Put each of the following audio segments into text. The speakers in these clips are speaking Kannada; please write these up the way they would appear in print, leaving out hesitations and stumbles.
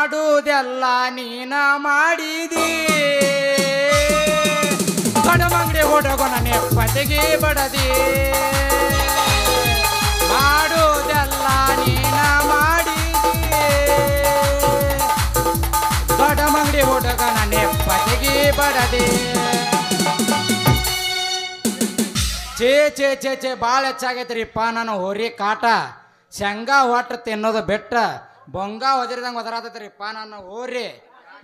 ಮಾಡುವುದೆಲ್ಲ ನೀನ ಮಾಡಿದಿ ಕಡಮಂಗಡಿ ಹುಡುಗನ ನೆಪ್ಪತಿಗೆ ಬಡದಿ ಮಾಡುವುದೆಲ್ಲ ನೀನ ಮಾಡಿದಿ ಕಡಮಂಗಡಿ ಹುಡುಗನ ನೆಪ್ಪತಿಗೆ ಬಡದಿ ಚೇ ಚೇ ಚೇ ಚೇ ಭಾಳ ಹೆಚ್ಚಾಗೈತ್ರಿಪ್ಪ ನಾನು ಹೋರಿ ಕಾಟ ಶೇಂಗಾ ಹೊಟ್ಟು ತಿನ್ನೋದು ಬೆಟ್ಟ ಬೊಂಗ ಒದರಿದಂಗೆ ಒದರಾತೈತ್ರಿಪ್ಪ ನಾನು ಹೋರಿ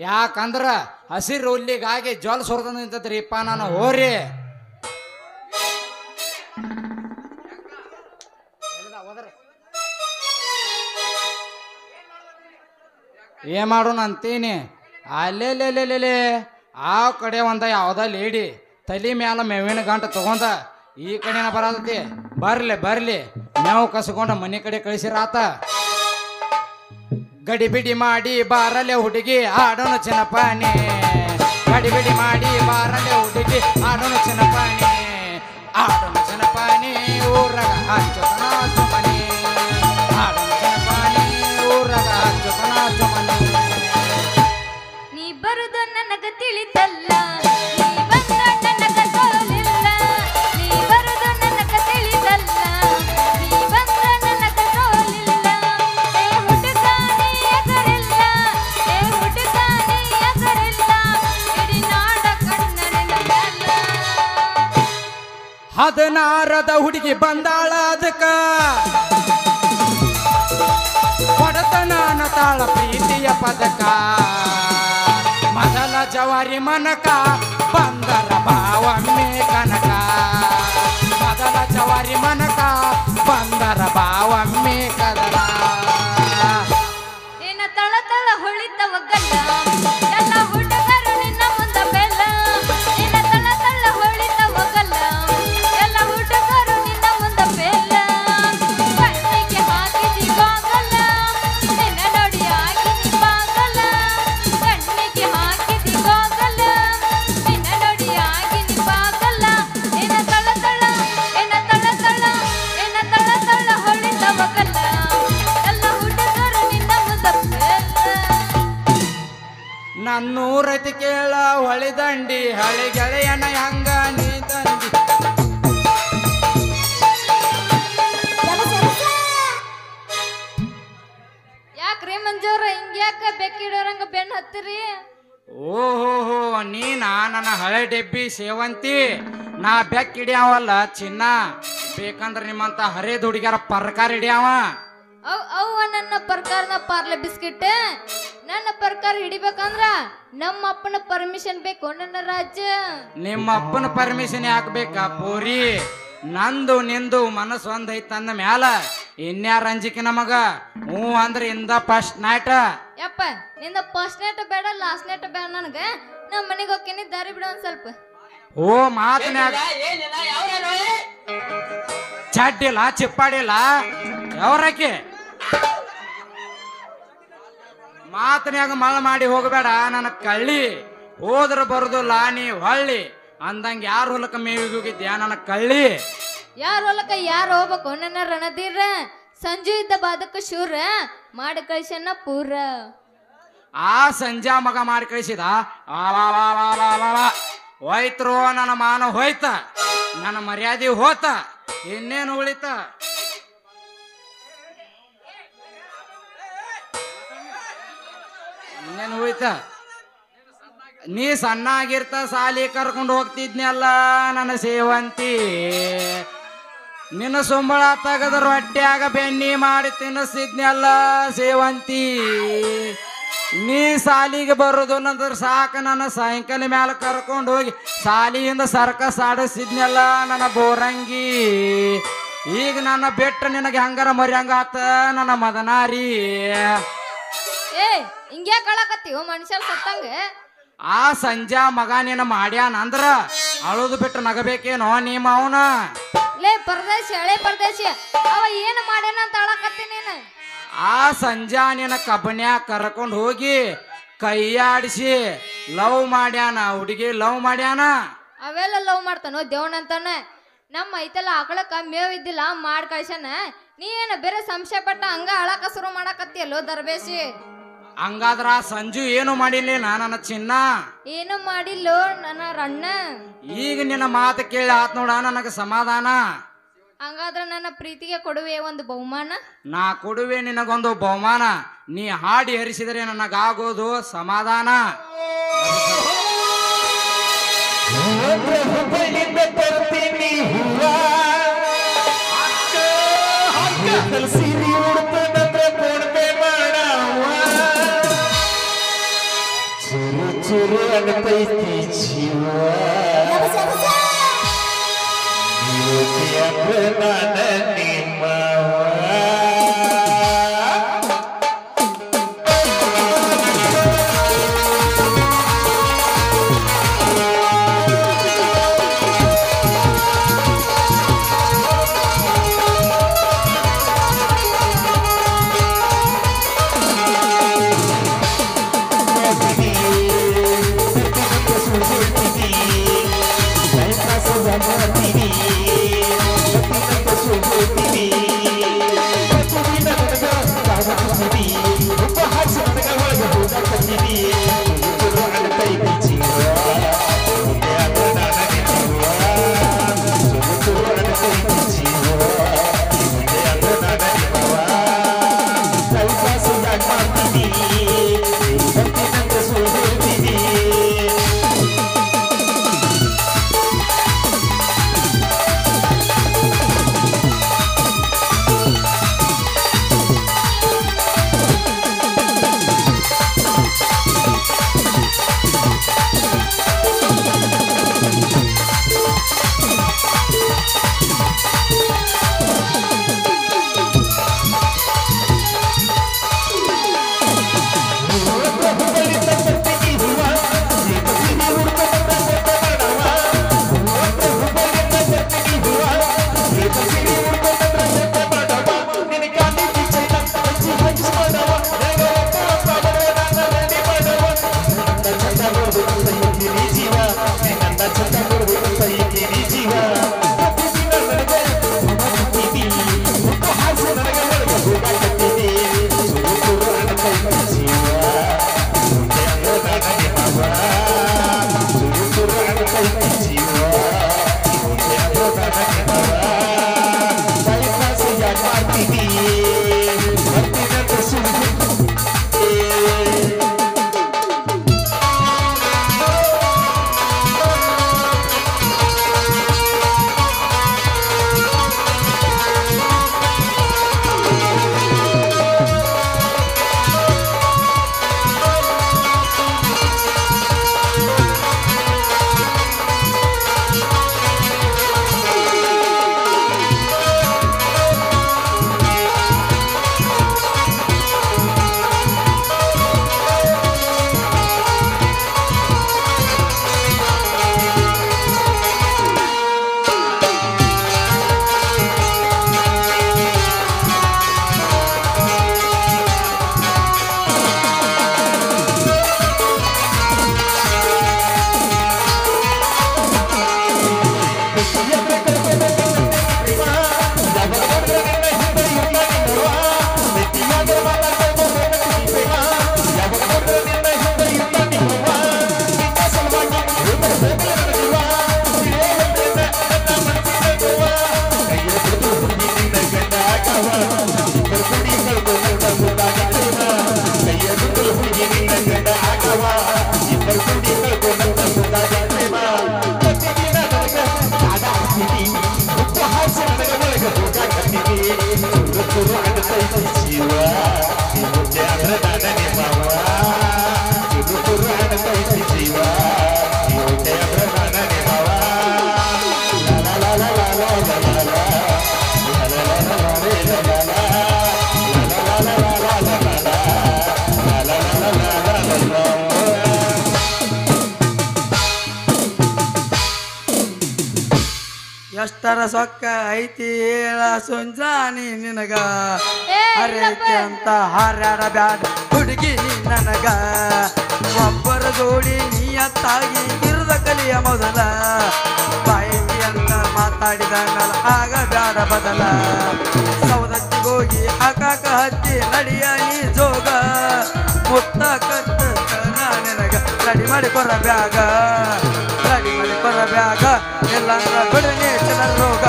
ಯಾಕಂದ್ರ ಹಸಿರು ಹುಲ್ಲಿಗಾಗಿ ಜೋಲ್ ಸುರದ ನಿಂತೈತ್ರಿಪ್ಪ ನಾನು ಹೋರಿ ಏನ್ ಮಾಡೋಣ ಅಂತೀನಿ ಅಲ್ಲೇಲೇಲೇಲೇ ಆ ಕಡೆ ಒಂದ ಯಾವ್ದ ಲೇಡಿ ತಲೆ ಮ್ಯಾಲ ಮೇವಿನ ಗಂಟ ತಗೊಂಡ ಈ ಕಡೆನ ಬರತೈತಿ ಬರ್ಲಿ ಮೇವು ಕಸ್ಕೊಂಡ ಮನೆ ಕಡೆ ಕಳಿಸಿರಾತ ಗಡಿಬಿಡಿ ಮಾಡಿ ಬಾರಲೆ ಹುಡುಗಿ ಆಡೋಣ ಚಿನ್ನಪಾನಿ ಗಡಿಬಿಡಿ ಮಾಡಿ ಬಾರಲೆ ಹುಡುಗಿ ಆಡೋಣ ಚಿನ್ನಪಾನಿ ಆಡೋಣ ಚಿನ್ನಪಾನಿ ಊರಾಗ ಹಚ್ಚೋಣ ಚುಮನಿ ಆಡೋಣ ಚಿನ್ನಪಾನಿ ಊರಾಗ ಹಚ್ಚೋಣ ಚುಮನಿ ನೀ ಬರುದು ನನಗ ತಿಳಿತಲ್ಲ ನೀ ಬಂದ ನನಗ ಸೋಲಿಲ್ಲ ನೀ ಬರುದು ನನಗ ತಿಳಿತಲ್ಲ ನೀ ಬಂದ ನನಗ ಸೋಲಿಲ್ಲ ಏ ಹುಡುಗ ನೀ ಎಗರಿಲ್ಲ ಏ ಹುಡುಗ ನೀ ಎಗರಿಲ್ಲ ಇಡೀ ನಾಡ ಕಣ್ಣನ ಮ್ಯಾಲ 16ದ ಹುಡುಗಿ ಬಂದಾಳ ಅದಕ್ಕ ಕೊಡತನ ತಾಳ ಪ್ರೀತಿಯ ಪದಕ ಮೊದಲ ಜವಾರಿ ಮನಕ ಬಂದರ ಭಾವಮ್ಮೆ ಕನಕ ಮೊದಲ ಜವಾರಿ ಮನಕ ಬಂದರ ಭಾವಮ್ಮೆ ಕದರ ಏನ ತಳ ತಳ ಹೊಳಿತವ ಗಲ್ಲ ಎಲ್ಲ ಹುಡುಗರು ನಿನ್ನ ಮುಂದ ಬೆಲ್ಲ ಏನ ತಳ ತಳ ಹೊಳಿತವ ಗಲ್ಲ ಎಲ್ಲ ಹುಡುಗರು ನಿನ್ನ ಮುಂದ ಬೆಲ್ಲ ಕಣ್ಣಿಗೆ ಹಾಕಿದಿ ಬಾಗಲ್ಲ ನಿನ್ನ ನೋಡಿ ಆಗಿದಿ ಬಾಗಲ್ಲ ಕಣ್ಣಿಗೆ ಹಾಕಿದಿ ಬಾಗಲ್ಲ ನಿನ್ನ ನೋಡಿ ಆಗಿದಿ ಬಾಗಲ್ಲ ಏನ ತಳ ತಳ ಏನ ತಳ ತಳ ಏನ ತಳ ತಳ ಹೊಳಿತವ ಗಲ್ಲ ಎಲ್ಲ ಹುಡುಗರು ನಿನ್ನ ಮುಂದ ಬೆಲ್ಲ ನನ್ನೂರತಿ ಕೇಳ ಹೊಳಿದಂಡಿ ಹಳಿ ಗೆಳೆಯನ ಹಂಗ ನೀ ತಂದಿ ಯಾಕ್ರಿ ಮಂಜೂರ ಹಿಂಗ್ಯಾಕ ಬೆಕ್ಕಿಡೋರಂಗ ಬೆನ್ನ ಹತ್ತಿರಿ ಓಹೋ ನೀನಾ ನನ್ನ ಹಳೆ ಡೆಬ್ಬಿ ಸೇವಂತಿ ನಾ ಬೆಕ್ ಹಿಡಿಯಾವಲ್ಲ ಚಿನ್ನ ಬೇಕಂದ್ರ ನಿಮ್ಮಂತ ಹರಿದ ಹುಡುಗ್ಯಾರ ಪರ್ಕಾರ ಹಿಡಿಯಾವ ಅವ್ವ ನನ್ನ ಪ್ರಕಾರನ ಪಾರ್ಲೆ ಬಿಸ್ಕಿಟ್ ನನ್ನ ಪ್ರಕಾರ ಹಿಡಿಬೇಕಂದ್ರ ನಮ್ಮ ಅಪ್ಪನ ಪರ್ಮಿಷನ್ ಬೇಕು ನನ್ನ ರಾಜ್ಯ ನಿಮ್ಮ ಅಪ್ಪನ ಪರ್ಮಿಷನ್ ಯಾಕಬೇಕಾ ಪೋರಿ ನಂದು ನಿಂದು ಮನಸ್ಸು ಒಂದ್ ಐತ್ ಅಂದ ಮ್ಯಾಲ ಇನ್ಯಾರ ಅಂಜಿಕೆ ನಮಗ ಹ್ಞೂ ಅಂದ್ರ ಇಂದ ಫಸ್ಟ್ ನೈಟ್ ಯಪ್ಪ ನಿಂದ ಫಸ್ಟ್ ನೈಟ್ ಬೇಡ ಲಾಸ್ಟ್ ನೈಟ್ ಬೇಡ ನನಗ ನಮ್ಮ ಮನೆಗೆ ಹೋಗ್ತೀನಿ ದಾರಿ ಬಿಡ ಒಂದ್ ಸ್ವಲ್ಪ ಓ ಮಾತನ್ಯಾಗ ಚಡ್ಡಿಲ್ಲ ಚಿಪ್ಪಾಡಿಲ್ಲ ಯಾವ್ರಾಕಿ ಮಾತನ್ಯಾಗ ಮಳ ಮಾಡಿ ಹೋಗಬೇಡ ನನ್ನ ಕಳ್ಳಿ ಹೋದ್ರ ಬರುದಿಲ್ಲ ನೀ ಹೊಳ್ಳಿ ಅಂದಂಗ ಯಾರ ಹೊಲಕ್ಕ ಮೇವಿಗೆ ಹೋಗಿದ್ಯಾ ನನ್ನ ಕಳ್ಳಿ ಯಾರ ಹೊಲಕ್ಕ ಯಾರು ಹೋಗ್ಬೇಕು ನನ್ನ ರಣಧೀರ ಸಂಜು ಇದ್ದ ಬಾದಕ ಶೂರ ಮಾಡಿ ಕಳ್ಸನ್ನ ಪೂರ ಆ ಸಂಜಾ ಮಗ ಮಾಡಿ ಕಳಿಸಿದ ಹೋಯ್ತ್ರು ನನ್ನ ಮಾನ ಹೋಯ್ತ ನನ್ನ ಮರ್ಯಾದೆ ಹೋತ ಇನ್ನೇನು ಉಳಿತ ಇನ್ನೇನು ಉಳಿತ ನೀ ಸಣ್ಣಾಗಿರ್ತ ಸಾಲಿ ಕರ್ಕೊಂಡು ಹೋಗ್ತಿದ್ನಲ್ಲ ನನ್ನ ಸೇವಂತಿ ನಿನ್ನ ಸುಂಬಳ ತೆಗೆದ್ರ ಹೊಟ್ಯಾಗ ಬೆನ್ನಿ ಮಾಡಿ ತಿನ್ನಿಸ್ತಿದ್ನಲ್ಲ ಸೇವಂತಿ ನೀ ಸಾಲಿಗೆ ಬರೋದು ನಂತರ ಸಾಕು ನನ್ನ ಸಾಯಂಕಾಲ ಮ್ಯಾಲ ಕರ್ಕೊಂಡು ಹೋಗಿ ಸಾಲಿಯಿಂದ ಸರ್ಕಸ್ ಆಡಿಸ್ತಿದ್ನಲ್ಲ ನನ್ನ ಬೋರಂಗಿ ಈಗ ನನ್ನ ಬೆಟ್ಟ ನಿನಗೆ ಹಂಗಾರ ಮರ್ಯಂಗಾತ ನನ್ನ ಮದನಾರಿ ಏ ಹಿಂಗ್ಯಾಕ ಕಳಕತ್ತೀವ ಮನುಷ್ಯರ್ ಸತ್ತಂಗ ಆ ಸಂಜಾ ಮಗ ನೀನು ಮಾಡ್ಯಾನ ಅಂದ್ರ ಅಳುದು ಬಿಟ್ಟು ನಗಬೇಕೇನೋ ನಿಮ್ಮ ಅವನ ಲೇ ಪರದೇಶಿ ಹಳೆ ಪರದೇಶಿ ಅವ ಏನು ಮಾಡ್ಯಾನ ಅಂತ ಅಳಕತ್ತಿ ನೀನು ಆ ಸಂಜಾ ನಿನ್ನ ಕಬ್ಬನ್ಯಾಗ ಕರ್ಕೊಂಡು ಹೋಗಿ ಕೈಯಾಡಿಸಿ ಲವ್ ಮಾಡ್ಯಾನ ಹುಡುಗಿ ಲವ್ ಮಾಡ್ಯಾನ ಅವೆಲ್ಲ ಲವ್ ಮಾಡ್ತಾನೋ ದೇವನಂತಾನ ನಮ್ಮ ಐತಲ್ಲ ಆಕಳಕ್ಕ ಮೇವ್ ಇದ್ದಿಲ್ಲ ಮಾಡ್ ಕಳ್ಸನ ನೀ ಏನ ಬೇರೆ ಸಂಶಯ ಪಟ್ಟ ಹಂಗ ಅಳಕ ಶುರು ಮಾಡಕತ್ತಿಯಲ್ಲೋ ದರ್ಬೇಸಿ ಹಂಗಾದ್ರ ಸಂಜು ಏನು ಮಾಡಿಲ್ಲ ನನ್ನ ಚಿನ್ನ. ಏನು ಮಾಡಿಲ್ಲೋ ನನ್ನ ರಣ್ಣ. ಈಗ ನಿನ್ನ ಮಾತು ಕೇಳಿ ಆತ್ ನೋಡ ನನಗ ಸಮಾಧಾನ. ಹಂಗಾದ್ರ ನನ್ನ ಪ್ರೀತಿಗೆ ಕೊಡುವೆ ಒಂದು ಬಹುಮಾನ. ನಾ ಕೊಡುವೆ ನಿನಗೊಂದು ಬಹುಮಾನ. ನೀ ಹಾಡಿ ಹರಿಸಿದರೆ ನನಗಾಗೋದು ಸಮಾಧಾನ. ಚುರು ಅನ್ಪೈತಿ ಜೀವ ನಾನ ನಿಮ್ಮವ. ಎಷ್ಟರ ಸೊಕ್ಕ ಐತಿ ಹೇಳ ಸುಂಜಾನಿ ನಿನಗ ಏ, ಹರೈತಿ ಅಂತ ಹಾರ್ಯಾಡ ಬ್ಯಾಡ ಹುಡುಗಿ ನೀ ನನಗ ಒಬ್ಬರ ಜೋಡಿ ನೀಯತ್ತಾಗಿ ಇರದ ಕಲಿಯ ಮೊದಲ ಬಾಯಿತಿ ಅಂತ ಮಾತಾಡಿದ ಮೇಲೆ ಆಗ ಬ್ಯಾಡ ಬದಲ ಸೌದತ್ತಿಗೋಗಿ ಆಕಾಕ ಹತ್ತಿ ನಡಿಯ ನೀ ಜೋಗ ಮುತ್ತ ಕತ್ತ ನಿನಗ ರೆಡಿ ಮಾಡಿ ಕೊರ ಬ್ಯಾಗ ರೆಡಿ ಮಾಡಿ ಕೊರ ಬ್ಯಾಗ ಎಲ್ಲಂದ್ರ ಬಿಡನೆ ಚಲ ರೋಗ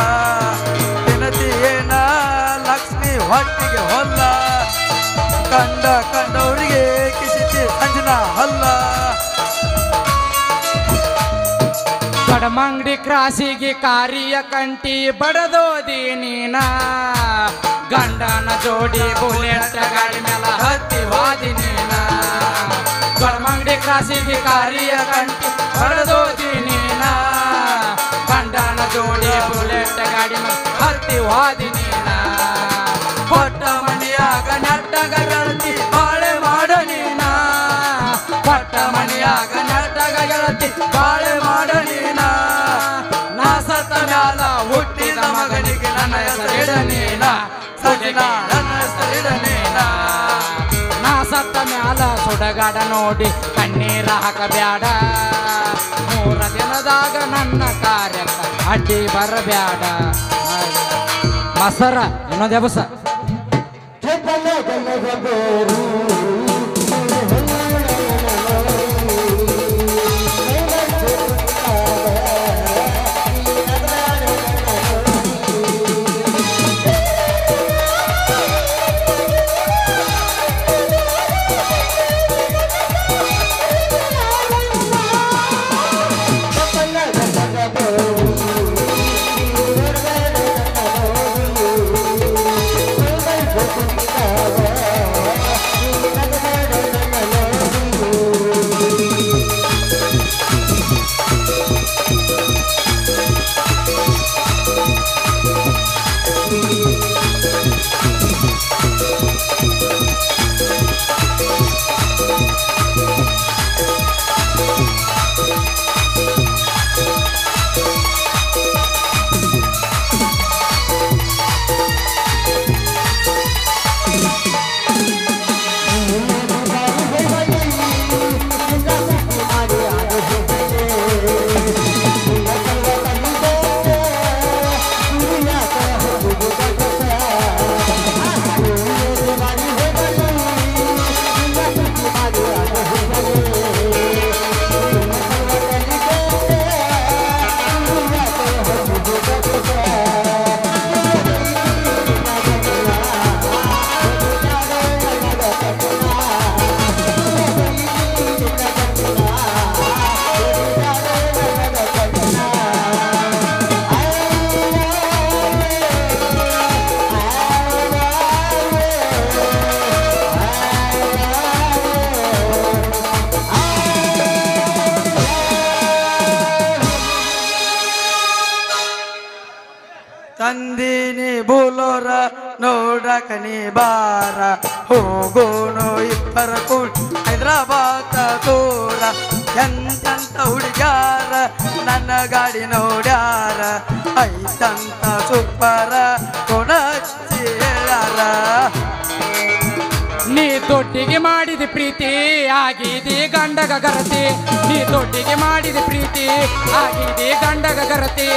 ದಿನತಿ ಏನ ಲಕ್ಷ್ಮಿ ಹೊಟ್ಟಿಗೆ ಹೊಲ್ಲ ಕಂಡವರಿಗೆ ಕಿಸಿತಿ ಅಂಜನ ಹಲ್ಲ ಕಡಮಂಗಡಿ ಕ್ರಾಸಿಗೆ ಕಾರಿಯ ಕಂಟಿ ಬಡದೋದಿ ನೀನ ಗಂಡನ ಜೋಡಿ ಬುಲೆಟ್ ಗಾಡಿ ಮೇಲ ಹತ್ತಿ ವಾದಿ ನೀನ ಕಡಮಂಗಡಿ ಕ್ರಾಸಿಗೆ ಕಾರಿಯ ಕಂಟಿ ಬಡದೋದಿ ನೀನ ಗಂಡನ ಜೋಡಿ ಬುಲೆಟ್ ಗಾಡಿ ಮೇಲ ಹತ್ತಿ ವಾದಿ ನೀನ ಪಟ್ಟ ಮಣಿಯಾಗ ನಟ್ಟಗ ಗೆಳತಿ ಬಾಳೆ ಮಾಡ ನೀನ ಪಟ್ಟ ಮಣಿಯಾಗ ನಟ್ಟಗ ಗೆಳತಿ ಬಾಳೆ ಮಾಡ ನೀನ ನಾ ಸತ್ತ ಮ್ಯಾಲ ಹುಟ್ಟಿದ ಮಗನಿಗೆ ನನ್ನ ಹೆಸರಿಡ ನೀನ ಸಜಿನ ನನ್ನ ಹೆಸರಿಡ ನೀನ ನಾ ಸತ್ತ ಮ್ಯಾಲ ಸುಡಗಾಡ ನೋಡಿ ಕಣ್ಣೀರ ಹಾಕಬ್ಯಾಡ 3 ದಿನದಾಗ ನನ್ನ ಕಾರ್ಯಕ್ಕ ಅಡ್ಡಿ ಬರಬ್ಯಾಡ ಮಸರ ಇನ್ನೊಂದು ಎಬಸ ತಂದಿನಿ ಬುಲೋರ ನೋಡಕ ನೀ ಬಾರ ಹೋಗೋನು ಇಬ್ಬರ ಕೂಡಿ ಹೈದರಾಬಾದ ದೂರ ಎಂತಂತ ಹುಡುಗ್ಯಾರ ನನ್ನ ಗಾಡಿ ನೋಡ್ಯಾರ ಐತಂತ ಸೂಪರ ಕೊಡಚ್ಚಿ ಹೇಳ್ಯಾರ ನೀ ದೊಡ್ಡಿಗೆ ಮಾಡಿದ ಪ್ರೀತಿ ಆಗಿದೆ ಗಂಡಗ ಗರತಿ ನೀ ದೊಡ್ಡಿಗೆ ಮಾಡಿದ ಪ್ರೀತಿ ಆಗಿದೆ ಗಂಡಗ ಗರತಿ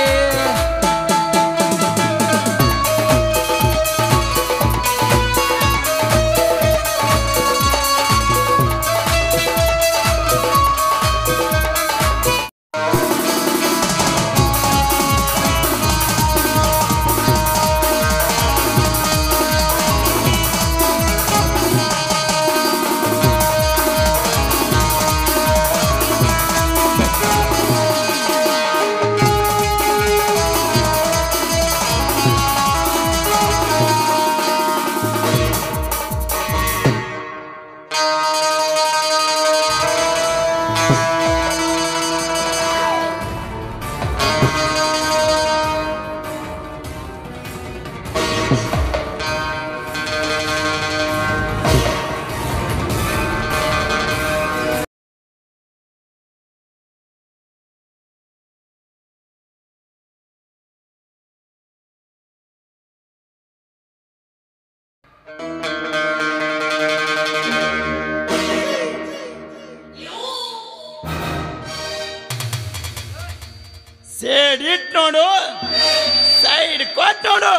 ನೋಡು.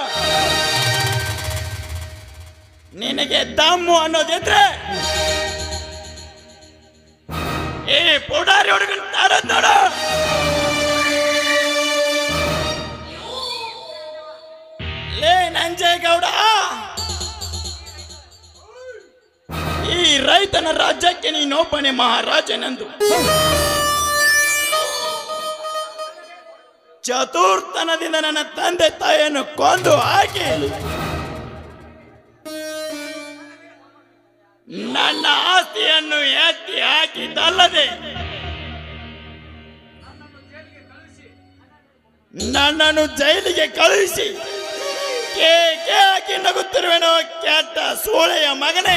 ನಿನಗೆ ದಮ್ಮು ಅನ್ನೋದಿದ್ರೆ ಈ ಪುಡಾರಿ ಹುಡುಗನ ತಾಡದ್ ನೋಡು. ಲೇ ನಂಜೇಗೌಡ, ಈ ರೈತನ ರಾಜ್ಯಕ್ಕೆ ನೀನೊಬ್ಬನೇ ಮಹಾರಾಜನೆಂದು ಚತುರ್ತನದಿಂದ ನನ್ನ ತಂದೆ ತಾಯಿಯನ್ನು ಕೊಂದು ಹಾಕಿ ನನ್ನ ಆಸ್ತಿಯನ್ನು ಎತ್ತಿ ಹಾಕಿದ್ದಲ್ಲದೆ ನನ್ನನ್ನು ಜೈಲಿಗೆ ಕಳುಹಿಸಿ ಕೇಕೆ ಹಾಕಿ ನಗುತ್ತಿರುವೆನೋ ಕೆಟ್ಟ ಸೋಳೆಯ ಮಗನೇ.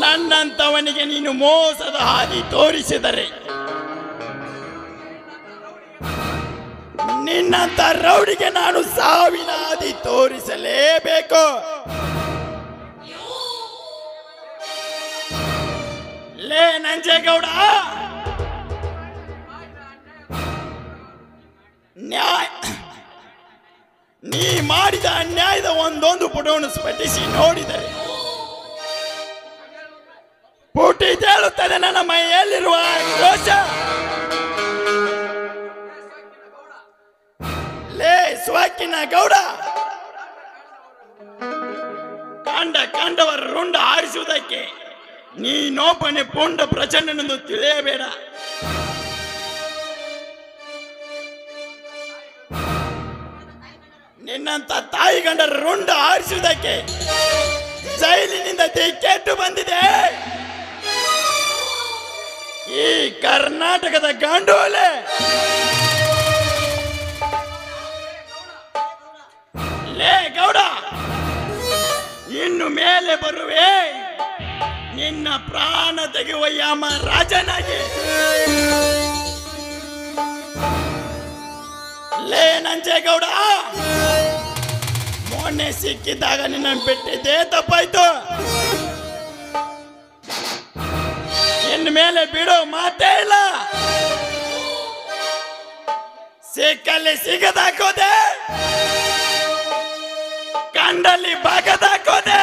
ನನ್ನಂತವನಿಗೆ ನೀನು ಮೋಸದ ಹಾದಿ ತೋರಿಸಿದರೆ ನಿನ್ನಂತ ರೌಡಿಗೆ ನಾನು ಸಾವಿನ ಹಾದಿ ತೋರಿಸಲೇಬೇಕು. ಲೇ ನಂಜೇಗೌಡ, ನೀ ಮಾಡಿದ ಅನ್ಯಾಯದ ಒಂದೊಂದು ಪುಟವನ್ನು ಸ್ಫಟಿಸಿ ನೋಡಿದರೆ ಪುಟಿ ತೇಳುತ್ತದೆ ನನ್ನ ಮೈಯಲ್ಲಿರುವ ರೋಷ. ಲೇ ಸ್ವಾಕಿನ ಗೌಡ, ಕಂಡವರ ರುಂಡ ಹಾರಿಸುವುದಕ್ಕೆ ನೀನೊಬ್ಬನೇ ಪುಂಡ ಪ್ರಚಂಡನೆಂದು ತಿಳಿಯಬೇಡ. ನಿನ್ನಂತ ತಾಯಿ ಗಂಡರ ರುಂಡ ಹಾರಿಸುವುದಕ್ಕೆ ಜೈಲಿನಿಂದ ಕೆಟ್ಟು ಬಂದಿದೆ ಈ ಕರ್ನಾಟಕದ ಗಂಡೋಲೆ. ಲೇ ಗೌಡ, ಇನ್ನು ಮೇಲೆ ಬರುವೆ ನಿನ್ನ ಪ್ರಾಣ ತೆಗೆಯುವ ಯಾಮ ರಾಜನಾಗಿ. ಲೇ ನಂಜೇಗೌಡ, ಮೊನ್ನೆ ಸಿಕ್ಕಿದ್ದಾಗ ನಿನ್ನ ಬಿಟ್ಟಿದ್ದೇ ತಪ್ಪಾಯ್ತು. ಇನ್ನು ಮೇಲೆ ಬಿಡೋ ಮಾತೇ ಇಲ್ಲ. ಸಿಕ್ಕಲ್ಲಿ ಸಿಗದಾಕೋದೆ, ಕಂಡಲ್ಲಿ ಬಾಗದಾಕೋದೆ.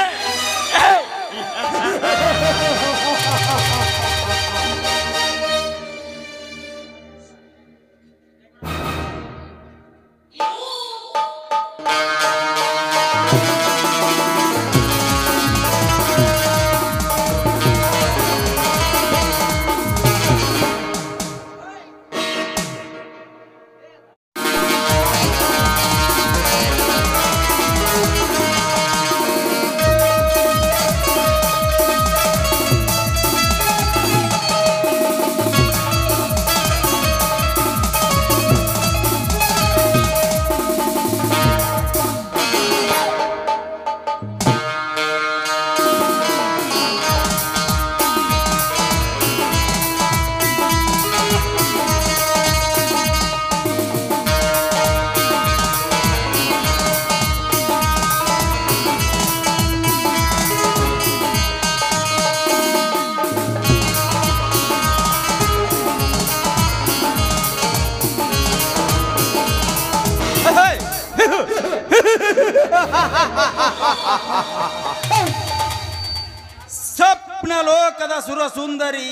ಸ್ವಪ್ನ ಲೋಕದ ಸುರ ಸುಂದರಿ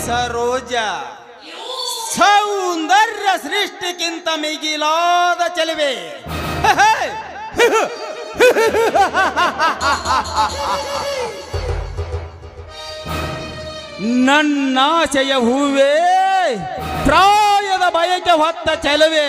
ಸರೋಜ, ಸೌಂದರ್ಯ ಸೃಷ್ಟಿಗಿಂತ ಮಿಗಿಲಾದ ಚೆಲುವೆ. ನನ್ನಾಶಯ ಹೂವೇ, ಪ್ರಾಯದ ಬಯಕೆ ಹೊತ್ತ ಚೆಲುವೆ.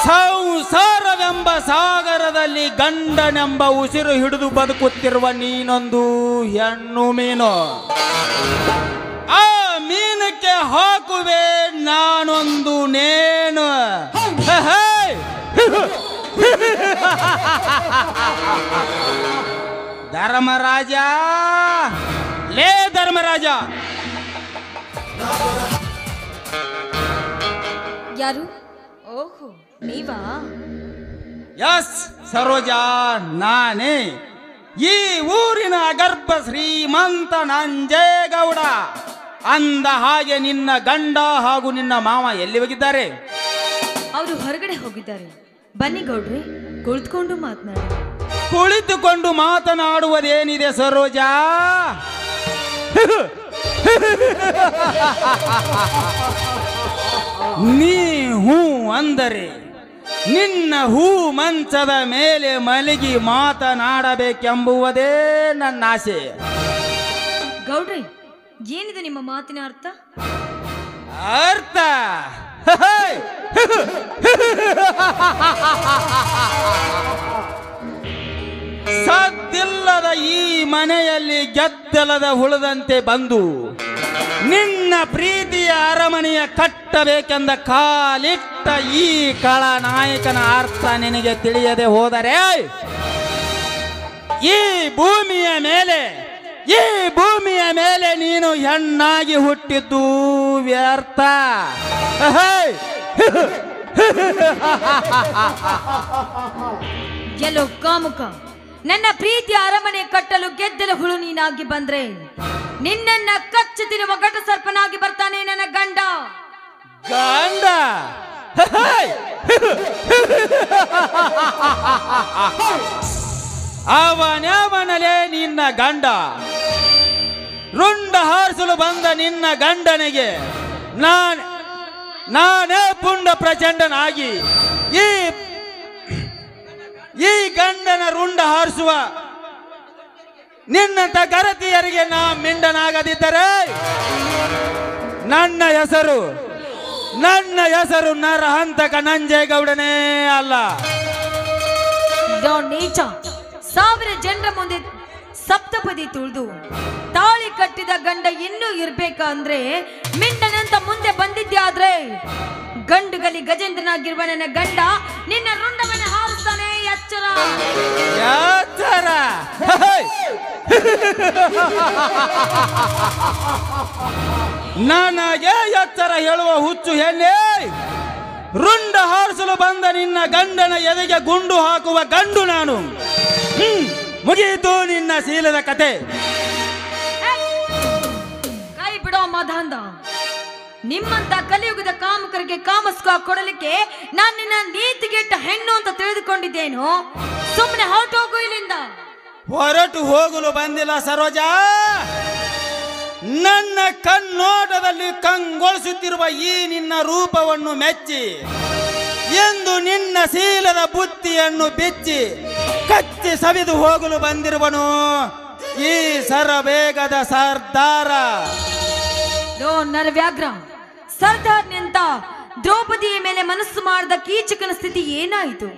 ಸಂಸಾರವೆಂಬ ಸಾಗರದಲ್ಲಿ ಗಂಡನೆಂಬ ಉಸಿರು ಹಿಡಿದು ಬದುಕುತ್ತಿರುವ ನೀನೊಂದು ಹೆಣ್ಣು ಮೀನು. ಆ ಮೀನಕ್ಕೆ ಹಾಕುವೆ ನಾನೊಂದು ನೇನು. ಧರ್ಮರಾಜ, ಲೇ ಧರ್ಮರಾಜ. ಯಾರು? ಓಹೋ, ನೀವಾ? ಯಸ್ ಸರೋಜಾ, ನಾನೇ. ಈ ಊರಿನ ಅಗರ್ಭ ಶ್ರೀಮಂತ ನಂಜೇಗೌಡ. ಅಂದ ಹಾಗೆ ನಿನ್ನ ಗಂಡ ಹಾಗೂ ನಿನ್ನ ಮಾವ ಎಲ್ಲಿ ಹೋಗಿದ್ದಾರೆ? ಅವರು ಹೊರಗಡೆ ಹೋಗಿದ್ದಾರೆ. ಬನ್ನಿ ಗೌಡ್ರೆ, ಕುಳಿತುಕೊಂಡು ಮಾತನಾಡಿ. ಕುಳಿತುಕೊಂಡು ಮಾತನಾಡುವುದೇನಿದೆ ಸರೋಜಾ? ನೀ ಹೂ ಅಂದರೆ ನಿನ್ನ ಹೂ ಮಂಚದ ಮೇಲೆ ಮಲಗಿ ಮಾತನಾಡಬೇಕೆಂಬುವುದೇ ನನ್ನ ಆಸೆ. ಗೌಡ್ರೆ, ಏನಿದೆ ನಿಮ್ಮ ಮಾತಿನ ಅರ್ಥ? ಅರ್ಥ ಸದ್ದಿಲ್ಲದ ಈ ಮನೆಯಲ್ಲಿ ಗೆದ್ದಲದ ಹುಳದಂತೆ ಬಂದು ನಿನ್ನ ಪ್ರೀತಿಯ ಅರಮನೆಯ ಕಟ್ಟಬೇಕೆಂದ ಕಾಲಿಟ್ಟ ಈ ಖಳನಾಯಕನ ಅರ್ಥ ನಿನಗೆ ತಿಳಿಯದೆ ಹೋದರೆ ಈ ಭೂಮಿಯ ಮೇಲೆ ನೀನು ಹೆಣ್ಣಾಗಿ ಹುಟ್ಟಿದ್ದು ವ್ಯರ್ಥ. ಎಲ್ಲೋ ಕಾಮುಕ, ನನ್ನ ಪ್ರೀತಿಯ ಅರಮನೆ ಕಟ್ಟಲು ಗೆದ್ದಲ ಹುಳು ನೀನಾಗಿ ಬಂದ್ರೆ ನಿನ್ನನ್ನ ಕಚ್ಚು ತಿನ್ನುವ ಘಟ ಸರ್ಪನಾಗಿ ಬರ್ತಾನೆ ನನ್ನ ಗಂಡ. ಅವನವನಲೇ ನಿನ್ನ ಗಂಡ. ರುಂಡ ಹಾರಿಸಲು ಬಂದ ನಿನ್ನ ಗಂಡನಿಗೆ ನಾನೇ ಪುಂಡ ಪ್ರಚಂಡನಾಗಿ ಈ ಗಂಡನ ರುಂಡ ಹಾರಿಸುವ ನಿನ್ನಂತ ಗರತಿಯರಿಗೆ ನಾ ಮಿಂಡನಾಗದಿದ್ದರೆ ನನ್ನ ಹೆಸರು ನರಹಂತಕ ನಂಜೇಗೌಡನೇ ಅಲ್ಲ. ನೀಚ, 1000 ಜನರ ಮುಂದೆ ಸಪ್ತಪದಿ ತುಳಿದು ತಾಳಿ ಕಟ್ಟಿದ ಗಂಡ ಇನ್ನೂ ಇರ್ಬೇಕಂದ್ರೆ ಮಿಂಡನಂತ ಮುಂದೆ ಬಂದಿದ್ಯಾದ್ರೆ ಗಂಡುಗಲಿ ಗಜೇಂದ್ರನಾಗಿರುವ ನನ್ನ ಗಂಡ ನಿನ್ನ ರುಂಡವನ್ನು ಹಾರಿಸ್ತಾನೆ. ಎಚ್ಚರ. ನನಗೆ ಎಚ್ಚರ ಹೇಳುವ ಹುಚ್ಚು ಹೆಣ್ಣೆ. ರುಂಡ ಹಾರಿಸಲು ಬಂದ ನಿನ್ನ ಗಂಡನ ಎದೆಗೆ ಗುಂಡು ಹಾಕುವ ಗಂಡು ನಾನು. ಮುಗಿಯಿತು ನಿನ್ನ ಶೀಲದ ಕತೆ. ಕೈ ಬಿಡೋ ಮದಾಂಧ. ನಿಮ್ಮಂತ ಕಲಿಯುಗದ ಕಾಮಕರಿಗೆ ಕಾಮಸ್ಕ ಕೊಡಲಿಕ್ಕೆ ನಾನು ನಿನ್ನ ನೀತಿಗೆಟ್ಟ ಹೆಣ್ಣು ಅಂತ ತಿಳಿದುಕೊಂಡಿದ್ದೇನು? ಸುಮ್ಮನೆ ಹೊರಟೋಗು ಇಲ್ಲಿಂದ. ಹೊರಟು ಹೋಗಲು ಬಂದಿಲ್ಲ ಸರೋಜಾ. ನನ್ನ ಕಣ್ಣೋಟದಲ್ಲಿ ಕಂಗೊಳಿಸುತ್ತಿರುವ ಈ ನಿನ್ನ ರೂಪವನ್ನು ಮೆಚ್ಚಿ ಎಂದು ನಿನ್ನ ಶೀಲದ ಬುತ್ತಿಯನ್ನು ಬಿಚ್ಚಿ ಕಚ್ಚಿ ಸವಿದು ಹೋಗಲು ಬಂದಿರುವನು ಈ ಸರಬೇಗದ ಸರ್ದಾರ. ನರವ್ಯಾಘ್ರ, ಸರ್ದಾರ್ ನಿಂತ ದ್ರೌಪದಿಯ ಮೇಲೆ ಮನಸ್ಸು ಮಾಡಿದ ಕೀಚಕನ ಸ್ಥಿತಿ ಏನಾಯಿತು?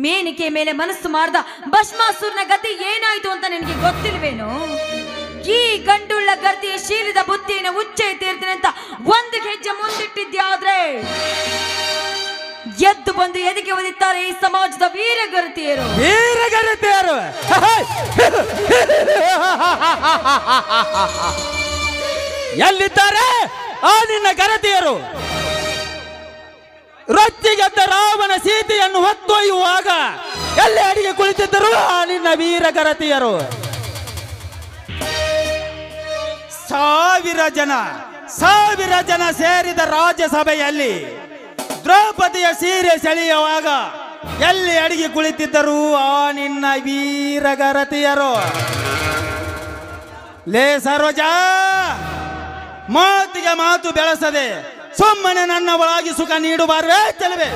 ಮೇನಿಕೆ ಮೇಲೆ ಮನಸ್ಸು ಮಾಡಿದ ಭಸ್ಮಾಸುರನ ಗತಿ ಏನಾಯ್ತು ಅಂತ ನಿನಗೆ ಗೊತ್ತಿಲ್ವೇನೋ? ಈ ಗಂಡುಳ್ಳ ಗರ್ತಿಯ ಶೀಲಿದ ಬುತ್ತಿಯನ್ನು ಉಚ್ಚೆ ತೀರ್ತೀನಿ ಅಂತ ಒಂದು ಹೆಜ್ಜೆ ಮುಂದಿಟ್ಟಿದ್ಯಾದ್ರೆ ಎದ್ದು ಬಂದು ಎದೆಗೆ ಒದಿತಾರೆ ಈ ಸಮಾಜದ ವೀರಗರತಿಯರು. ಎಲ್ಲಿದ್ದಾರೆ ಆ ನಿನ್ನ ಗರತಿಯರು? ರೊಚ್ಚಿಗೆದ್ದ ರಾವಣ ಸೀತೆಯನ್ನು ಹೊತ್ತೊಯ್ಯುವಾಗ ಎಲ್ಲಿ ಅಡಿಗೆ ಕುಳಿತಿದ್ದರು ಆ ನಿನ್ನ ವೀರಗರತಿಯರು? ಸಾವಿರ ಜನ ಸೇರಿದ ರಾಜ್ಯಸಭೆಯಲ್ಲಿ ದ್ರೌಪದಿಯ ಸೀರೆ ಸೆಳೆಯುವಾಗ ಎಲ್ಲಿ ಅಡಿಗೆ ಕುಳಿತಿದ್ದರು ಆ ನಿನ್ನ ವೀರಗರತಿಯರು? ಲೇ ಸರೋಜಾ, ಮಾತಿಗೆ ಮಾತು ಬೆಳೆಸದೆ ಸುಮ್ಮನೆ ನನ್ನ ಒಳಗೆ ಸುಖ ನೀಡುಬಾರ್ವೇ ಚೆಲುವೆ?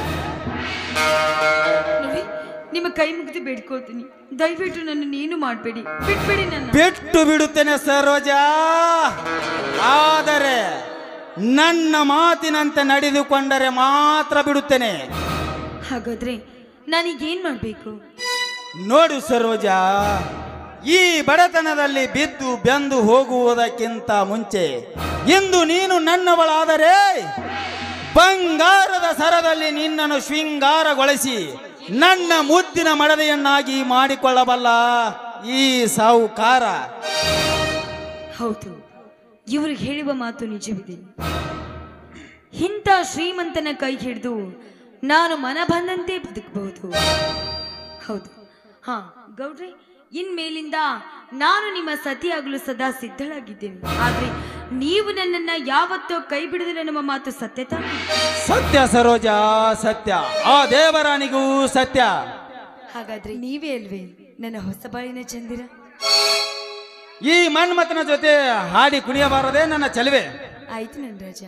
ನಿಮ್ಮ ಕೈ ಮುಗಿದು ಬೇಡ್ಕೊಳ್ತೀನಿ, ದಯವಿಟ್ಟು ನನ್ನ ನೀನು ಮಾಡಬೇಡಿ, ಬಿಟ್ಬಿಡಿ ನನ್ನ. ಬಿಟ್ಟು ಬಿಡುತ್ತೇನೆ ಸರೋಜಾ, ಆದರೆ ನನ್ನ ಮಾತಿನಂತೆ ನಡೆದುಕೊಂಡರೆ ಮಾತ್ರ ಬಿಡುತ್ತೇನೆ. ಹಾಗಾದ್ರೆ ನಾನೀಗೇನ್ ಮಾಡ್ಬೇಕು? ನೋಡು ಸರೋಜಾ, ಈ ಬಡತನದಲ್ಲಿ ಬಿದ್ದು ಬೆಂದು ಹೋಗುವುದಕ್ಕಿಂತ ಮುಂಚೆ ಇಂದು ನೀನು ನನ್ನವಳಾದರೆ ಬಂಗಾರದ ಸರದಲ್ಲಿ ನಿನ್ನನ್ನು ಶೃಂಗಾರಗೊಳಿಸಿ ನನ್ನ ಮುದ್ದಿನ ಮಡದೆಯನ್ನಾಗಿ ಮಾಡಿಕೊಳ್ಳಬಲ್ಲ ಈ ಸಾಹುಕಾರ. ಹೌದು, ಇವರು ಹೇಳುವ ಮಾತು ನಿಜವಿದೆ. ಇಂಥ ಶ್ರೀಮಂತನ ಕೈ ಹಿಡಿದು ನಾನು ಮನ ಬಂದಂತೆ ಬದುಕಬಹುದು. ಹೌದು, ಹಾ ಗೌಡ್ರಿ, ಇನ್ಮೇಲಿಂದ ನಾನು ನಿಮ್ಮ ಸತಿಯಾಗಲು ಸದಾ ಸಿದ್ಧಳಾಗಿದ್ದೇನೆ. ಆದ್ರೆ ನೀವು ನನ್ನನ್ನ ಯಾವತ್ತೋ ಕೈ ಬಿಡದಿಲ್ಲ ನಮ್ಮ ಮಾತು ಸತ್ಯ ತಾನೆ? ಸತ್ಯ ಸರೋಜ, ಸತ್ಯ. ಆ ದೇವರಾಣಿಗೂ ಸತ್ಯ. ಹಾಗಾದ್ರೆ ನೀವೇ ಅಲ್ವೇ ನನ್ನ ಹೊಸ ಬಾಳಿನ ಚಂದಿರ? ಈ ಮನ್ಮಥನ ಜೊತೆ ಹಾಡಿ ಕುಣಿಯಬಾರದೆ ನನ್ನ ಚೆಲುವೆ? ಆಯ್ತು ನನ್ನ ರಾಜ.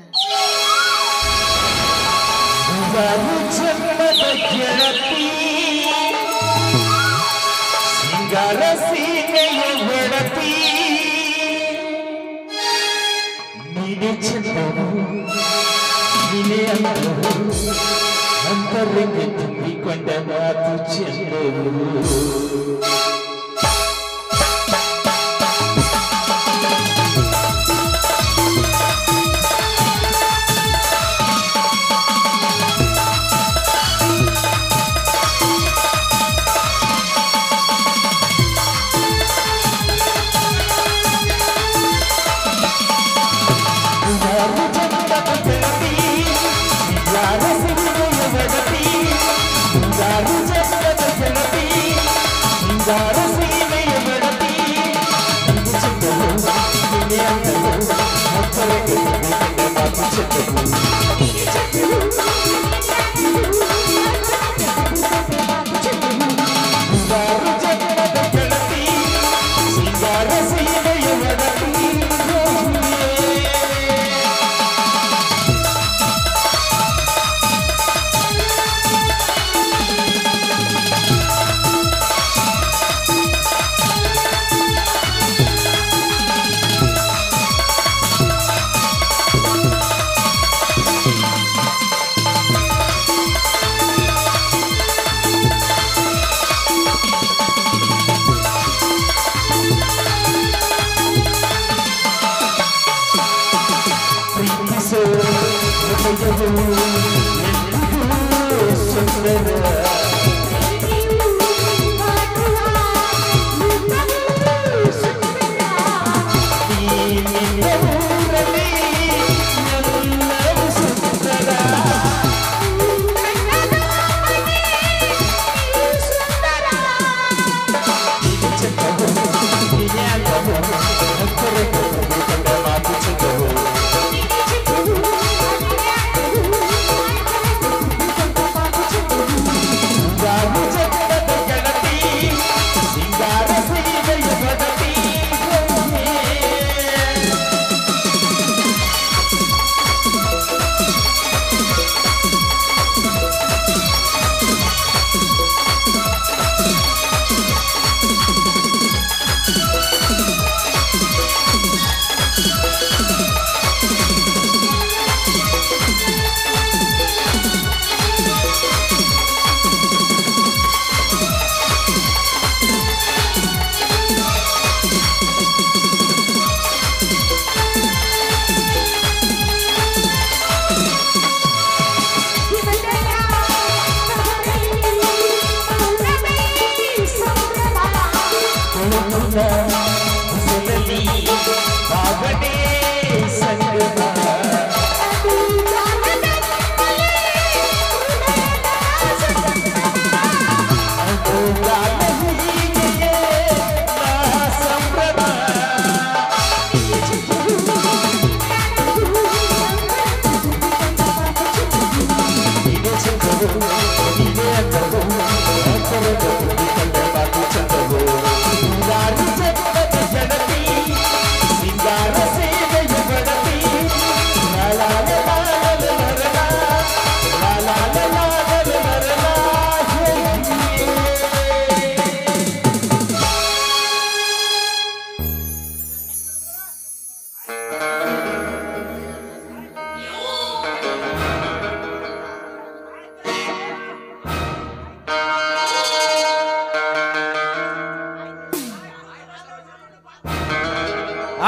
ಸಿಂಗಾರ ಸೀಮೆಯ ಒಡತಿ ನೀನೆ ಚಂದವು ನೀನೆ ಅಂದವು ಅಂತರಂಗ ತುಂಬಿಕೊಂಡ ಮಾತು ಚಂದವು.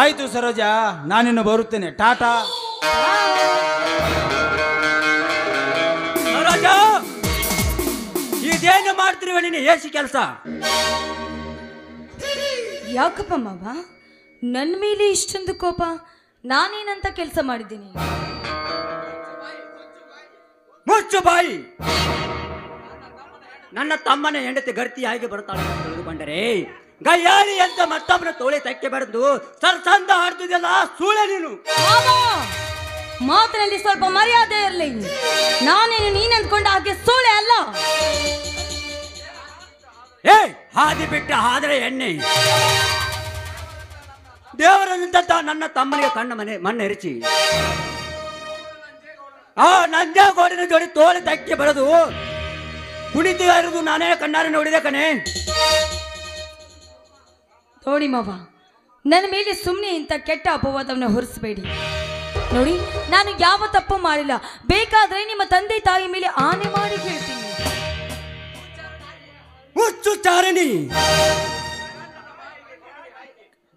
ಆಯ್ತು ಸರೋಜ, ನಾನಿನ್ನು ಬರುತ್ತೇನೆ. ಟಾಟಾ. ಸರೋಜ, ಇದೇನು ಮಾಡ್ತಿರುವ ನೀನು ಏಸಿ ಕೆಲಸ? ಯಾಕಪ್ಪ ಮಾವ ನನ್ನ ಮೇಲೆ ಇಷ್ಟೊಂದು ಕೋಪ? ನಾನೇನಂತ ಕೆಲಸ ಮಾಡಿದ್ದೀನಿ? ಮುಚ್ಚು ಬಾಯಿ. ನನ್ನ ತಮ್ಮನ ಹೆಂಡತಿ ಗರ್ತಿ ಆಗಿ ಬರ್ತಾಳೆ. ತೆಗೆದುಕೊಂಡರೆ ಗಯ್ಯಾಳಿ ಅಂತ ಮತ್ತೊಬ್ಬನ ತೋಳೆ ತಕ್ಕೆ ಬರೆದು ಸರ್ಸಂದ ಆಡ್ತಿದ್ಯಲ್ಲ ಸೂಳೆ ನೀನು. ಮಾತಿನಲ್ಲಿ ಸ್ವಲ್ಪ ಮರ್ಯಾದೆ ಇರಲಿ. ನಾನೇನು ನೀನ್ ಅಂದ್ಕೊಂಡ ಹಾಗೆ ಸೂಳೆ ಅಲ್ಲ. ಹಾದಿ ಬಿಟ್ಟ ಆದ್ರೆ ಎಣ್ಣೆ ದೇವರನ್ನ ನನ್ನ ತಮ್ಮನಿಗೆ ಕಣ್ಣ ಮಣ್ಣು ಎರಚಿ ನಂಜೇಗೌಡನ ಜೋಡಿ ತೋಳೆ ತಕ್ಕೆ ಬರೋದು ಕುಣಿತಾ ಇರೋದು ನಾನೇ ಕಣ್ಣಾರೆ ನೋಡಿದೆ ಕಣೆ. ನೋಡಿ ಮಾವ, ನನ್ನ ಮೇಲೆ ಸುಮ್ಮನೆ ಇಂಥ ಕೆಟ್ಟ ಅಪವಾದವನ್ನು ಹೊರಿಸಬೇಡಿ. ನೋಡಿ, ನಾನು ಯಾವ ತಪ್ಪು ಮಾಡಿಲ್ಲ. ಬೇಕಾದ್ರೆ ನಿಮ್ಮ ತಂದೆ ತಾಯಿ ಮೇಲೆ ಆನೆ ಮಾಡಿ ಹೇಳ್ತೀನಿ. ಹುಚ್ಚು ಚಾರಣಿ,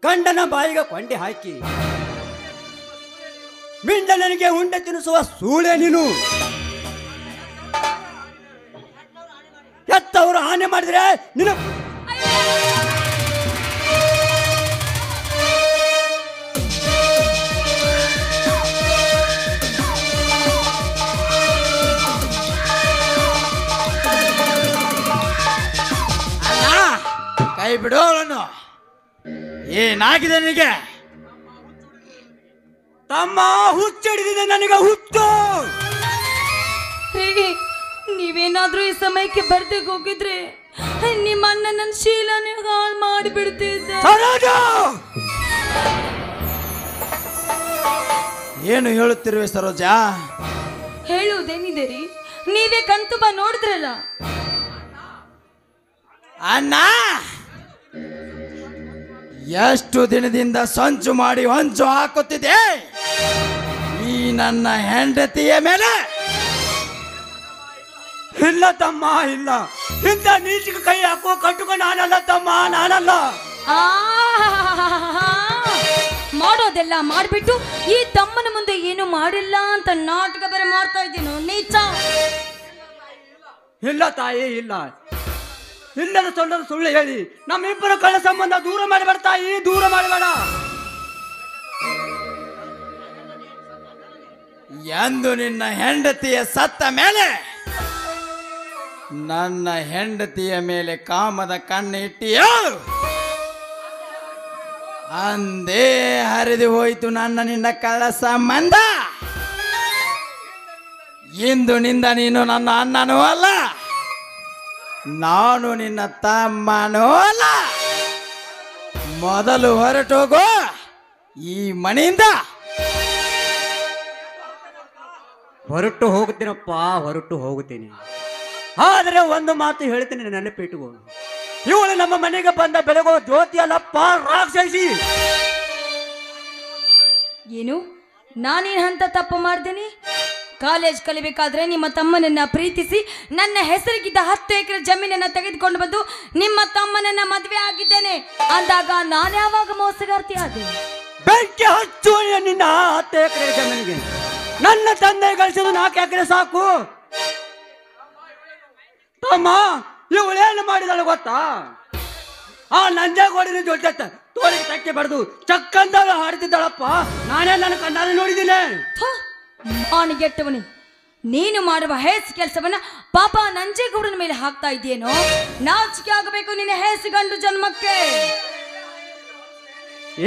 ಗಂಡನ ಬಾಯಿಗೆ ಕೊಂಡೆ ಹಾಕಿ ಮಿಂಡನಿಗೆ ಉಂಡೆ ತಿನ್ನಿಸುವ ಸೂಳೆ ನೀನು. ಎತ್ತವರು ಆನೆ ಮಾಡಿದ್ರೆ ನಿನ್ನ ಕೈ ಬಿಡು ಅವಳನ್ನು. ಏನಾಗಿದೆ ನಿನಗೆ? ತಮ್ಮ ಹುಚ್ಚಿಡಿದಿದೆ ನನಗೆ ಹುಚ್ಚು. ನೀವೇನಾದ್ರೂ ಈ ಸಮಯಕ್ಕೆ ಬರ್ದೇ ಹೋಗಿದ್ರೆ ನಿಮ್ಮ ಅಣ್ಣ ನನ್ನ ಶೀಲನೆ ಹಾಳು ಮಾಡಿಬಿಡ್ತಿದ್ದ. ಏನು ಹೇಳುತ್ತಿರುವೆ ಸರೋಜಾ? ಹೇಳುವುದೇನಿದೆ ರೀ, ನೀವೇ ಕಣ್ತುಂಬ ನೋಡಿದ್ರಲ್ಲ. ಅಣ್ಣ ಎಷ್ಟು ದಿನದಿಂದ ಸಂಚು ಮಾಡಿ ಹೊಂಚು ಹಾಕುತ್ತಿದೆ ಈ ನನ್ನ ಹೆಂಡತಿಯ ಮೇಲೆ. ಇಲ್ಲ ತಮ್ಮ, ಇಲ್ಲ. ಇಂಥ ನೀಚಿಗೆ ಕೈ ಹಾಕುವ ಕಟ್ಟುಕೊಂಡು ನಾನಲ್ಲ ತಮ್ಮ, ನಾನಲ್ಲ. ಮಾಡೋದೆಲ್ಲ ಮಾಡ್ಬಿಟ್ಟು ಈ ತಮ್ಮನ ಮುಂದೆ ಏನು ಮಾಡಿಲ್ಲ ಅಂತ ನಾಟಕ ಬೇರೆ ಮಾಡ್ತಾ ಇದ್ದೀನೋ ನೀಚ. ಇಲ್ಲ ತಾಯಿ, ಇಲ್ಲ. ಇಲ್ಲದ ಸೊಲ್ಲದ ಸುಳ್ಳು ಹೇಳಿ ನಮ್ಮಿಬ್ಬರ ಕಳ್ಳ ಸಂಬಂಧ ದೂರ ಮಾಡಬೇಡ ತಾಯಿ, ದೂರ ಮಾಡಬೇಡ. ಎಂದು ನಿನ್ನ ಹೆಂಡತಿಯ ಸತ್ತ ಮೇಲೆ ನನ್ನ ಹೆಂಡತಿಯ ಮೇಲೆ ಕಾಮದ ಕಣ್ಣು ಇಟ್ಟಿಯೋ ಅಂದೇ ಹರಿದು ಹೋಯಿತು ನನ್ನ ನಿನ್ನ ಕಳ್ಳ ಸಂಬಂಧ. ಇಂದು ನಿಂದ ನೀನು ನನ್ನ ಅಣ್ಣನೂ ಅಲ್ಲ, ನಾನು ನಿನ್ನ ತಮ್ಮನೂ ಅಲ್ಲ. ಮೊದಲು ಹೊರಟೋಗು ಈ ಮನೆಯಿಂದ. ಹೊರಟು ಹೋಗ್ತೀನಪ್ಪ, ಹೊರಟು ಹೋಗುತ್ತೀನಿ. ಆದರೆ ಒಂದು ಮಾತು ಹೇಳ್ತೀನಿ, ನೆನಪಿಟ್ಟುಕೋ. ಇವಳು ನಮ್ಮ ಮನೆಗೆ ಬಂದ ಬೆಳಗೋ ಜ್ಯೋತಿ ಅಲ್ಲಪ್ಪ, ರಾಕ್ಷಸಿ. ಏನು, ನಾನೇನು ಅಂತ ತಪ್ಪು ಮಾಡ್ತೀನಿ? ಕಾಲೇಜ್ ಕಲಿಬೇಕಾದ್ರೆ ನಿಮ್ಮ ತಮ್ಮನನ್ನ ಪ್ರೀತಿಸಿ ನನ್ನ ಹೆಸರಿಗಿದ್ದ 10 ಎಕರೆ ಜಮೀನನ್ನ ತೆಗೆದುಕೊಂಡು ಬಂದು ನಿಮ್ಮ ತಮ್ಮನನ್ನ ಮದುವೆ ಆಗಿದ್ದೇನೆ ಅಂದಾಗ ನಾನು ಯಾವಾಗ ಮೋಸಗಾರ್ತಿ ಆದೆ? ಬೆಂಕಿ ಹಚ್ಚು ನಿನ್ನ 10 ಎಕರೆ ಜಮೀನಿಗೆ. ನನ್ನ ತಂದೆ ಗಳಿಸಿದ 4 ಎಕರೆ ಸಾಕು. ತಮ್ಮ, ಇವಳೇನು ಮಾಡಿದಳು ಗೊತ್ತಾ? ಆ ನಂಜೇಗೌಡನ ಜೊತೆ ತೋಳಿಗೆ ತಕ್ಕೆ ಬಡ್ದು ಚಕ್ಕಂದ ಹಾಡ್ತಿದ್ದಾಳಪ್ಪ. ನಾನೇ ನನ್ನ ಕಣ್ಣಾರೆ ನೋಡಿದ್ದೀನಿ. ಗೆಟ್ಟವನಿ, ನೀನು ಮಾಡುವ ಹೇಸ್ ಕೆಲಸವನ್ನ ಪಾಪ ನಂಜೇಗೌಡನ ಮೇಲೆ ಹಾಕ್ತಾ ಇದೆಯೇನೋ? ನಾಚಿಕೆ ಆಗಬೇಕು ನಿನ್ನ ಹೇಸ್ ಗಂಡು ಜನ್ಮಕ್ಕೆ.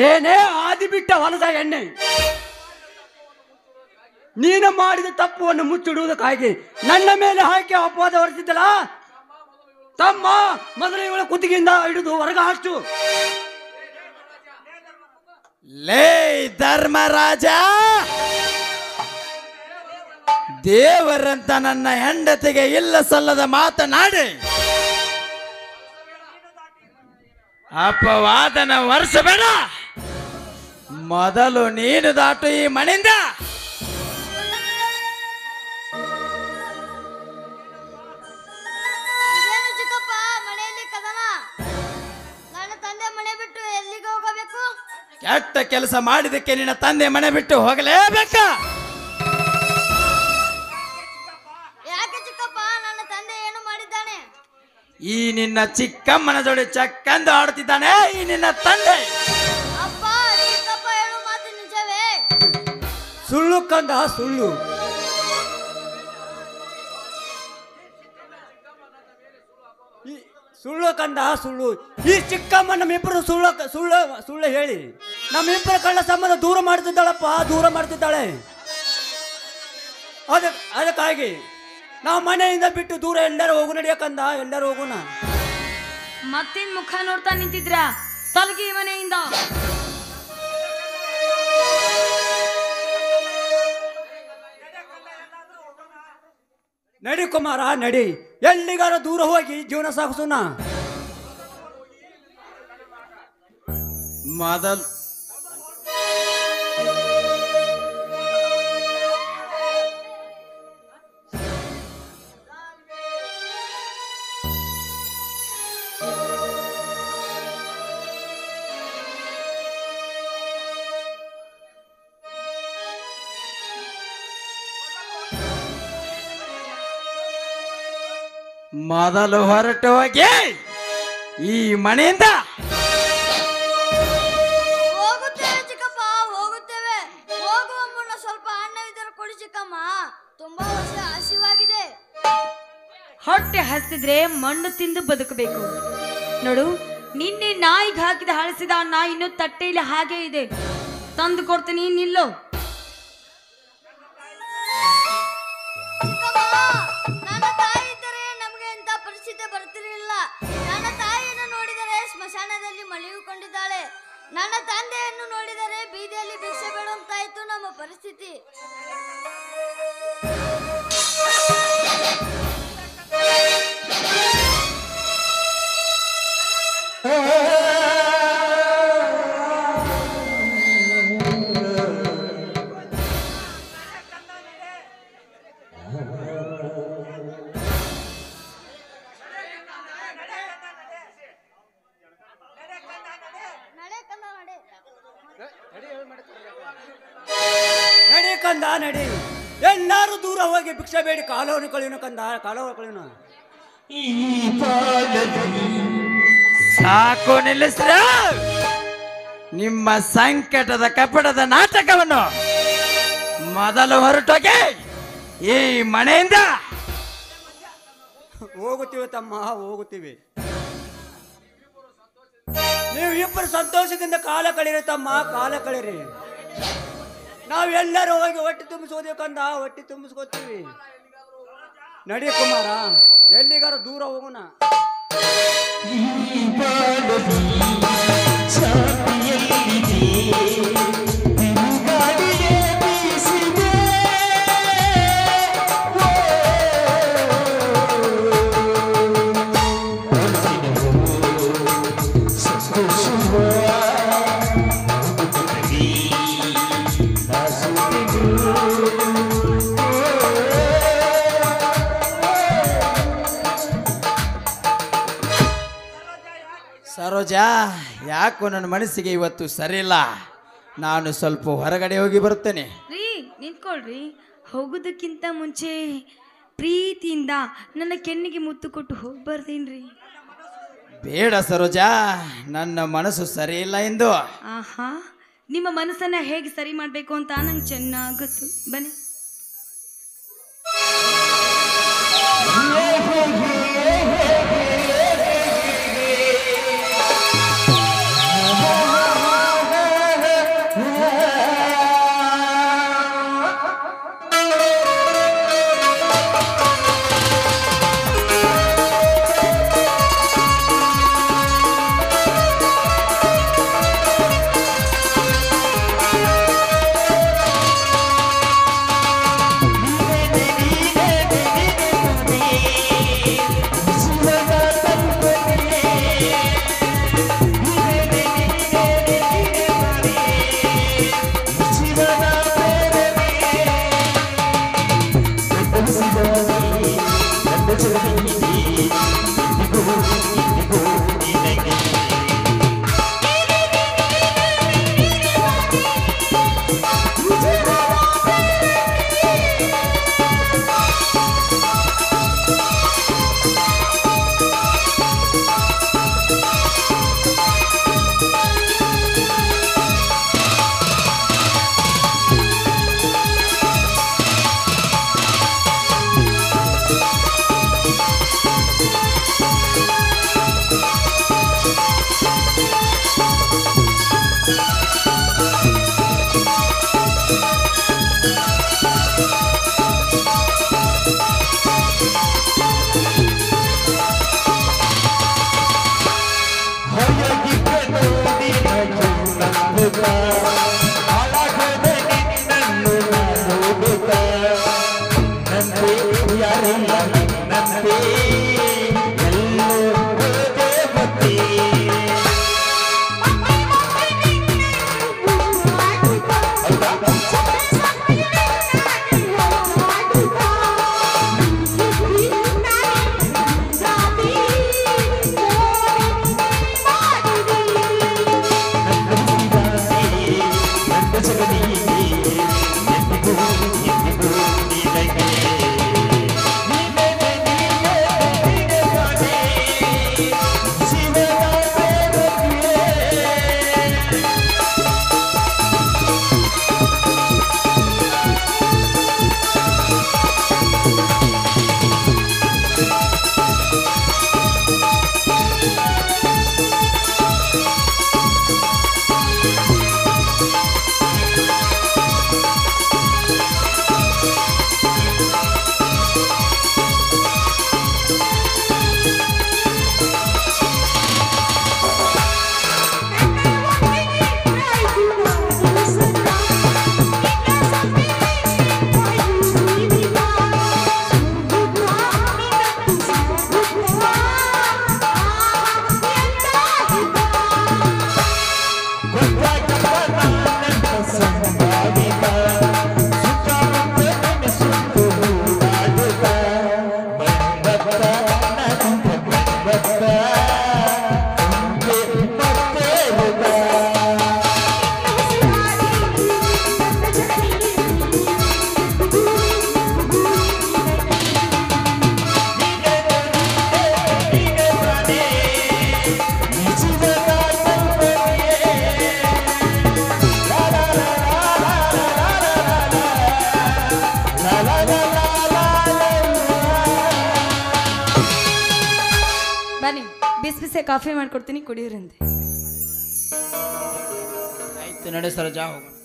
ಏನೇ ಆದಿ ಬಿಟ್ಟ ಹೊಲದ ಎಣ್ಣೆ, ನೀನು ಮಾಡಿದ ತಪ್ಪುವನ್ನು ಮುಚ್ಚಿಡುವುದಕ್ಕಾಗಿ ನನ್ನ ಮೇಲೆ ಹಾಕಿ ಅಪವಾದ ಹೊರಿಸಿದ್ದಲ್ಲ. ತಮ್ಮ, ಮೊದಲು ಇವಳ ಕುತ್ತಿಗೆಯಿಂದ ಹಿಡಿದು ಹೊರಗ ಹಾಚು. ಲೇ ಧರ್ಮರಾಜ, ದೇವರಂತ ನನ್ನ ಹೆಂಡತಿಗೆ ಇಲ್ಲ ಸಲ್ಲದ ಮಾತನಾಡಿ ಅಪವಾದನ ವರ್ಷಬೇಡ. ಮೊದಲು ನೀನು ದಾಟು ಈ ಮನೆಯಿಂದ. ಚಿಕ್ಕಪ್ಪ ಮನೆಯಲ್ಲಿ ಕದನ. ನನ್ನ ತಂದೆ ಮನೆ ಬಿಟ್ಟು ಎಲ್ಲಿಗೆ ಹೋಗಬೇಕು? ಕೆಟ್ಟ ಕೆಲಸ ಮಾಡಿದಕ್ಕೆ ನಿನ್ನ ತಂದೆ ಮನೆ ಬಿಟ್ಟು ಹೋಗಲೇಬೇಕ? ಯಾಕೆ ಚಿಕ್ಕಪ್ಪ, ನನ್ನ ತಂದೆ ಏನು ಮಾಡಿದ್ದಾನೆ? ಈ ನಿನ್ನ ಚಿಕ್ಕಮ್ಮನ ಜೋಡಿ ಚಕ್ಕಂದು ಆಡುತ್ತಿದ್ದಾನೆ ಈ ನಿನ್ನ ತಂದೆ. ಅಪ್ಪ, ಚಿಕ್ಕಪ್ಪ ಹೇಳು ಮಾತು ನಿಜವೇ? ಸುಳ್ಳು ಕಂದ, ಸುಳ್ಳು. ಸುಳ್ಳು ಕಂದ ಸುಳ್ಳು. ಈ ಚಿಕ್ಕಮ್ಮ ನಮ್ಮಿಬ್ಬರು ಸುಳ್ಳು ಸುಳ್ಳು ಸುಳ್ಳು ಹೇಳಿ ನಮ್ಮಿಬ್ಬರ ಕಳ್ಳ ಸಂಬಂಧ ದೂರ ಮಾಡ್ತಿದ್ದಾಳಪ್ಪ, ದೂರ ಮಾಡ್ತಿದ್ದಾಳೆ. ಅದಕ್ಕಾಗಿ ನಾವು ಮನೆಯಿಂದ ಬಿಟ್ಟು ದೂರ ಎಲ್ಲರೂ ಹೋಗು ನಡಿಯಕಂದ, ಎಲ್ಲರೂ ಹೋಗೋಣ. ಮತ್ತೇನ್ ಮುಖ ನೋಡ್ತಾ ನಿಂತಿದ್ರ? ತಲಗಿ ಮನೆಯಿಂದ. ನಡಿ ಕುಮಾರ ನಡಿ, ಎಲ್ಲಿಗಾರ ದೂರ ಹೋಗಿ ಜೀವನ ಸಾಗಿಸೋಣ. ಮೊದಲು ಹೊರಟು ಹೋಗಿ ಈ ಮನೆಯಿಂದ ಹೋಗುತ್ತೇವೆ ಚಿಕ್ಕಪ್ಪ, ಹೋಗುತ್ತೇವೆ. ಹೋಗುವ ಮುನ್ನ ಸ್ವಲ್ಪ ಅನ್ನವಿದ್ದರೆ ಕೊಡಿ ಚಿಕ್ಕಮ್ಮ, ತುಂಬಾ ಹಸಿವಾಗಿದೆ. ಹೊಟ್ಟೆ ಹಸಿದ್ರೆ ಮಣ್ಣು ತಿಂದು ಬದುಕಬೇಕು. ನೋಡು, ನಿನ್ನೆ ನಾಯಿಗೆ ಹಾಕಿದ ಹಳಸಿದ ಅನ್ನ ಇನ್ನು ತಟ್ಟೆಯಲ್ಲಿ ಹಾಗೆ ಇದೆ, ತಂದು ಕೊಡ್ತೀನಿ, ನಿಲ್ಲು. ನನ್ನ ತಾಯಿ ಇದ್ದರೆ ನಮಗೆ ಇಂಥ ಪರಿಸ್ಥಿತಿ ಬರ್ತಿರಲಿಲ್ಲ. ನನ್ನ ತಾಯಿಯನ್ನು ನೋಡಿದರೆ ಸ್ಮಶಾನದಲ್ಲಿ ಮಳೆಯುಕೊಂಡಿದ್ದಾಳೆ. ನನ್ನ ತಂದೆಯನ್ನು ನೋಡಿದರೆ ಬೀದಿಯಲ್ಲಿ ಭಿಕ್ಷೆ ಬೇಡುವಂತಾಯ್ತು ನಮ್ಮ ಪರಿಸ್ಥಿತಿ. ನಡಿ ಕಂದ ನಡಿ, ಎಲ್ಲಾರು ದೂರ ಹೋಗಿ ಭಿಕ್ಷೆ ಬೇಡಿ ಕಾಲವನ್ನು ಕಳೆಯೋಣ ಕಂದ, ಕಾಲವನ್ನು ಕಳೆಯೋಣ. ಈ ಸಾಕು ನಿಲ್ಲಿಸ್ರ ನಿಮ್ಮ ಸಂಕಟದ ಕಪಟದ ನಾಟಕವನ್ನು. ಮೊದಲು ಹೊರಟೋಗಿ ಈ ಮನೆಯಿಂದ. ಹೋಗುತ್ತೀವಿ ತಮ್ಮ, ಹೋಗುತ್ತೀವಿ. ನೀವು ಇಬ್ಬರು ಸಂತೋಷದಿಂದ ಕಾಲ ಕಳೀರಿ ತಮ್ಮ, ಕಾಲ ಕಳೀರಿ. ನಾವೆಲ್ಲರೂ ಹೋಗಿ ಹೊಟ್ಟೆ ತುಂಬಿಸೋದೇವು ಕಂದ, ಹೊಟ್ಟೆ ತುಂಬಿಸ್ಕೋತೀವಿ. ನಡಿ ಕುಮಾರ, ಎಲ್ಲಿಗಾರ ದೂರ ಹೋಗೋಣ. ಸರೋಜಾ, ಯಾಕೋ ನನ್ನ ಮನಸ್ಸಿಗೆ ಇವತ್ತು ಸರಿಯಿಲ್ಲ. ನಾನು ಸ್ವಲ್ಪ ಹೊರಗಡೆ ಹೋಗಿ ಬರುತ್ತೇನೆ. ರೀ ನಿಂತ್ಕೊಳ್ರಿ. ಹೋಗೋದಕ್ಕಿಂತ ಮುಂಚೆ ಪ್ರೀತಿಯಿಂದ ನನ್ನ ಕೆನ್ನಿಗೆ ಮುತ್ತು ಕೊಟ್ಟು ಹೋಗ್ಬಾರ್ದೇನ್ರಿ? ಬೇಡ ಸರೋಜಾ, ನನ್ನ ಮನಸ್ಸು ಸರಿಯಿಲ್ಲ ಎಂದು. ಆಹಾ, ನಿಮ್ಮ ಮನಸ್ಸನ್ನ ಹೇಗೆ ಸರಿ ಮಾಡಬೇಕು ಅಂತ ನಂಗೆ ಚೆನ್ನಾಗಿ ಗೊತ್ತು. ಬನ್ನಿ. ಬನ್ನಿ ಬಿಸಿ ಬಿಸಿ ಕಾಫಿ ಮಾಡ್ಕೊಡ್ತೀನಿ ಕುಡಿಯೋರಂತೆ. ಆಯ್ತು ನಡೆ ಸರೋಜ ಹೋಗೋಣ.